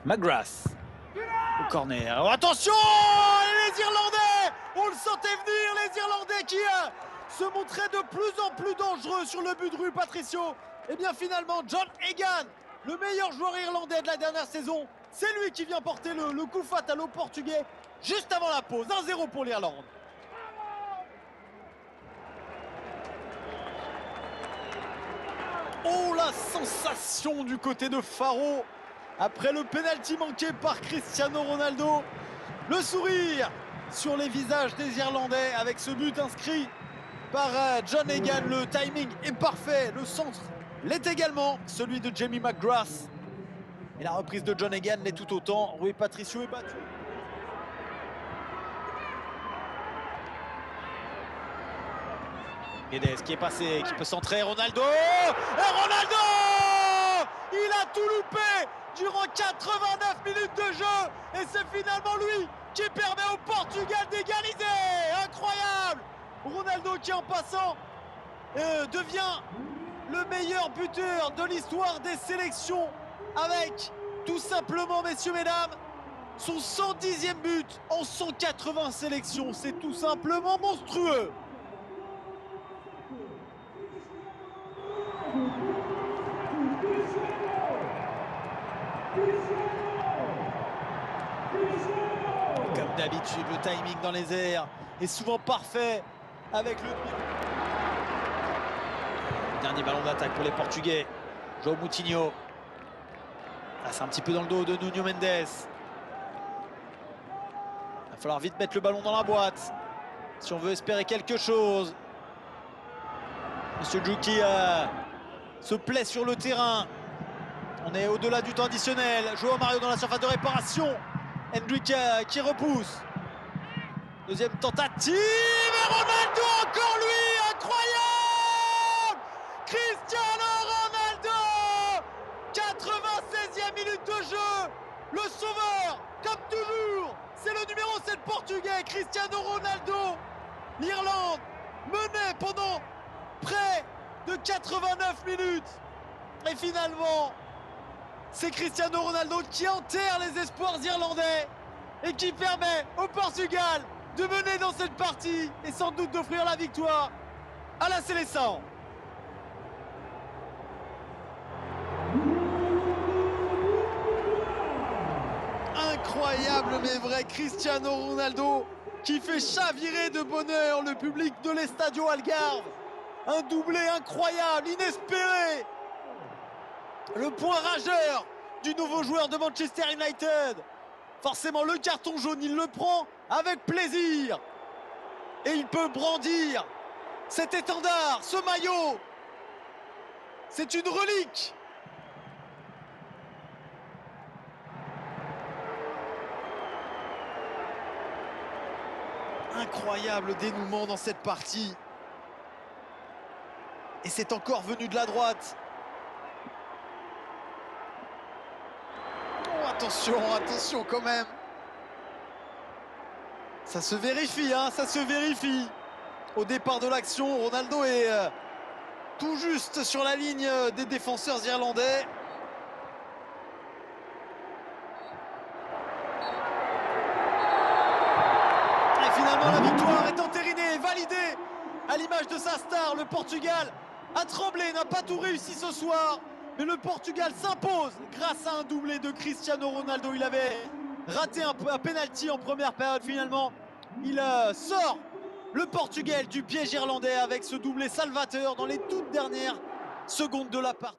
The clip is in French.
McGrath au corner. Oh, attention, les Irlandais, on le sentait venir, les Irlandais qui se montraient de plus en plus dangereux sur le but de Rui Patricio. Et bien finalement, John Egan, le meilleur joueur irlandais de la dernière saison, c'est lui qui vient porter le coup fatal aux Portugais juste avant la pause. 1-0 pour l'Irlande. Oh, la sensation du côté de Faro après le pénalty manqué par Cristiano Ronaldo. Le sourire sur les visages des Irlandais avec ce but inscrit par John Egan. Le timing est parfait, le centre l'est également, celui de Jamie McGrath. Et la reprise de John Egan l'est tout autant. Rui Patricio est battu. Guedes qui est passé, qui peut centrer, Ronaldo. Et Ronaldo, il a tout loupé durant 89 minutes de jeu. Et c'est finalement lui qui permet au Portugal d'égaliser. Incroyable. Ronaldo qui en passant devient le meilleur buteur de l'histoire des sélections avec tout simplement, messieurs, mesdames, son 110e but en 180 sélections. C'est tout simplement monstrueux. Comme d'habitude, le timing dans les airs est souvent parfait avec le dernier ballon d'attaque pour les Portugais. João Moutinho. Ah, c'est un petit peu dans le dos de Nuno Mendes. Il va falloir vite mettre le ballon dans la boîte si on veut espérer quelque chose. Monsieur Djouki se plaît sur le terrain. On est au-delà du temps additionnel. João Mario dans la surface de réparation. Hendrick qui repousse. Deuxième tentative. Et Ronaldo, encore lui, incroyable! Cristiano Ronaldo! 96e minute de jeu. Le sauveur, comme toujours, c'est le numéro 7 portugais, Cristiano Ronaldo. L'Irlande menait pendant près de 89 minutes. Et finalement, c'est Cristiano Ronaldo qui enterre les espoirs irlandais et qui permet au Portugal de mener dans cette partie et sans doute d'offrir la victoire à la sélection. Incroyable mais vrai, Cristiano Ronaldo qui fait chavirer de bonheur le public de l'Estadio Algarve. Un doublé incroyable, inespéré. Le point rageur du nouveau joueur de Manchester United. Forcément, le carton jaune, il le prend avec plaisir. Et il peut brandir cet étendard, ce maillot. C'est une relique. Incroyable dénouement dans cette partie. Et c'est encore venu de la droite. Attention, attention quand même. Ça se vérifie, hein, ça se vérifie. Au départ de l'action, Ronaldo est tout juste sur la ligne des défenseurs irlandais. Et finalement, la victoire est entérinée, validée. À l'image de sa star, le Portugal a tremblé, n'a pas tout réussi ce soir. Mais le Portugal s'impose grâce à un doublé de Cristiano Ronaldo. Il avait raté un penalty en première période. Finalement, il sort le Portugal du piège irlandais avec ce doublé salvateur dans les toutes dernières secondes de la partie.